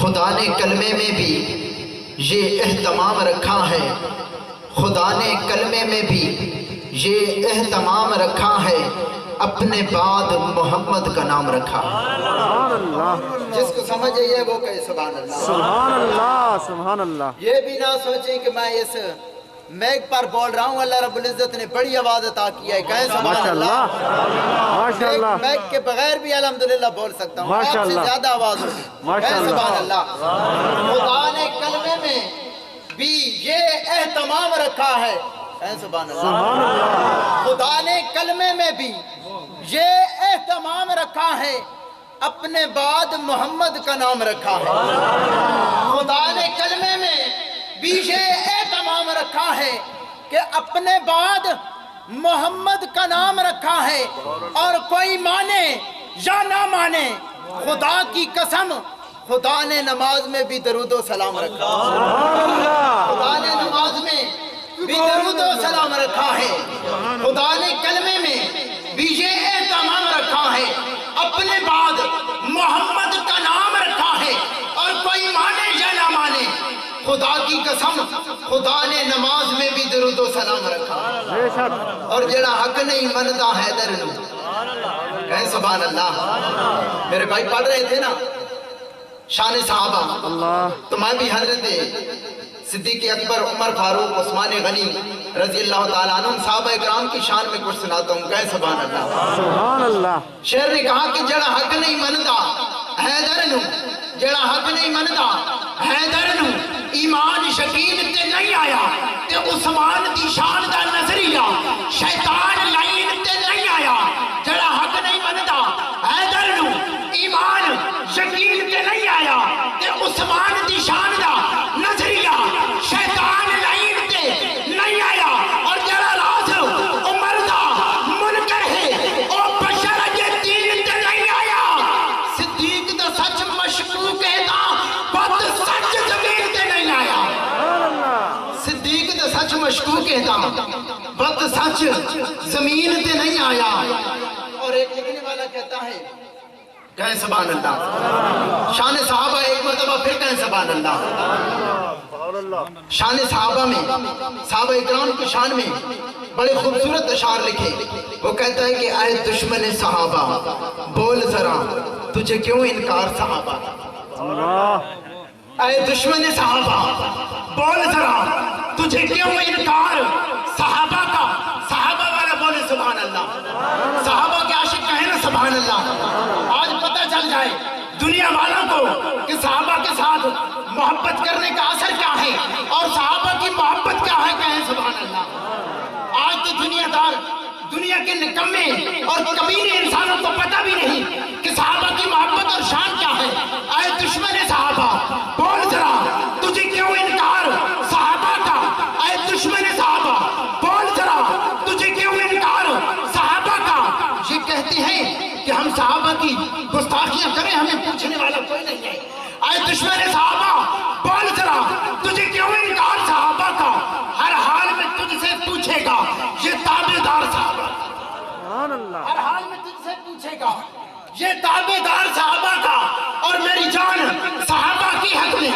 خدا نے کلمے میں بھی یہ اہتمام رکھا ہے، خدا نے کلمے میں بھی یہ اہتمام رکھا ہے، اپنے بعد محمد کا نام رکھا ہے۔ سبحان اللہ، جس کو سمجھ آئیے وہ کہے سبحان اللہ۔ سبحان اللہ، سبحان اللہ۔ یہ بھی نہ سوچیں کہ میں اس میک پر بول رہا ہوں، اللہ رب العزت نے بڑی آواز عطا کیا ہے، کہیں سبحان ماشاء اللہ۔ اللہ، ماشاء اللہ، میک کے بغیر بھی الحمدللہ بول سکتا ہوں، آپ ماشاء سے اللہ، زیادہ آواز ہوگی، ماشاء کہیں اللہ۔ سبحان اللہ۔ خدا نے کلمے میں بھی یہ اہتمام رکھا ہے، کہیں سبحان اللہ۔ سبحان اللہ، خدا نے کلمے میں بھی یہ اہتمام رکھا ہے، اپنے بعد محمد کا نام رکھا ہے۔ خدا نے کلمے میں بھی یہ اہتمام رکھا ہے کہ اپنے بعد محمد کا نام رکھا ہے، اور کوئی مانے یا نہ مانے خدا کی قسم خدا نے نماز میں بھی درود و سلام رکھا ہے۔ سبحان اللہ، خدا نے نماز میں بھی درود و سلام رکھا ہے، خدا نے کلمے میں بھی یہ اہتمام رکھا ہے، اپنے بعد محمد کا نام رکھا ہے، اور کوئی مانے یا نہ مانے خدا کی قسم خدا نے نماز میں بھی درود و سلام رکھا ہے۔ بے شک، اور جڑا حق نہیں مندا حیدر نو، کہیں سبحان اللہ۔ میرے بھائی پڑھ رہے تھے نا شان صحابہ، اللہ، تو میں بھی حضرت صدیق اکبر، عمر فاروق، عثمان غنی رضی اللہ تعالیٰ عنہ صحابہ اکرام کی شان میں کچھ سناتا ہوں، کہیں سبحان اللہ۔ سبحان اللہ، شعر نے کہا کہ جڑا حق نہیں مندا حیدر نو، جڑا حق نہیں مندا حیدر نو، ایمان شکین تے نہیں آیا تے عثمان دی شان دا نظریہ شیطان لائن تے نہیں آیا۔ جڑا حق نہیں مندا حیدر نو، ایمان شکین تے نہیں آیا تے عثمان دی شان دا نظریہ شیطان لائن تے نہیں آیا۔ اور جڑا راز عمر دا منکر ہے او بشر اجے دین تے نہیں آیا۔ صدیق دا سچ مشکوک ہے دا بد سچ زمین تے نہیں آیا۔ سبحان اللہ، صدیق دا سچ مشکوک ہے دا بد سچ زمین تے نہیں آیا۔ اور ایک لکھنے والا کہتا ہے، کہیں سبحان اللہ۔ شان صحابہ ایک مرتبہ پھر کہیں سبحان اللہ۔ سبحان اللہ، شان صحابہ میں، صحابہ اکرام کی شان میں بڑے خوبصورت اشعار لکھے۔ وہ کہتا ہے کہ اے دشمن صحابہ بول ذرا تجھے کیوں انکار صحابہ کا، اللہ، اے دشمن صحابہ بول ذرا تجھے کیوں انکار صحابہ کا۔ صحابہ والا بولے سبحان اللہ، صحابہ کے عاشق کہیں نا سبحان اللہ۔ آج پتہ چل جائے دنیا والوں کو کہ صحابہ کے ساتھ محبت کرنے کا اثر کیا ہے اور صحابہ کی محبت کیا ہے، کہیں سبحان اللہ۔ آج تو دنیا دار، دنیا کے نکمے اور کمینے انسانوں کو پتہ بھی نہیں کہ صحابہ کی محبت اور شان کیا ہے۔ اے دشمن صحابہ بول ذرا تجھے کیوں انکار صحابہ کا، اے دشمن صحابہ بول ذرا تجھے کیوں انکار صحابہ کا۔ یہ کہتے ہیں کہ ہم صحابہ کی گستاخیاں کریں، ہمیں پوچھنے والا کوئی نہیں ہے۔ اے دشمن صحابہ بول ذرا تجھے کیوں انکار صحابہ کا، ہر حال میں تجھ سے پوچھے گا یہ تابعدار صحابہ کا، سبحان اللہ، ہر حال میں تجھ سے پوچھے گا یہ تابعدار صحابہ کا۔ اور میری جان صحابہ کی حق میں،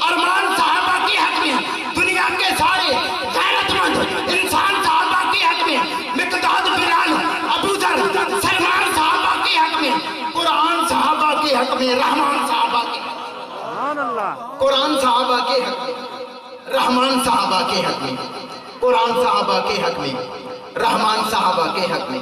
ارمان صحابہ کی حق میں، دنیا کے سارے غیرت مند انسان صحابہ کی حق میں، مقداد، بلال، ابو ذر، سلمان صحابہ کی حق میں، قرآن صحابہ کے حق میں، رحمان صحابہ کے حق میں، سبحان اللہ، قرآن صحابہ کے حق میں، رحمان صحابہ کے حق میں، قرآن صحابہ کے حق میں، رحمان صحابہ کے حق میں۔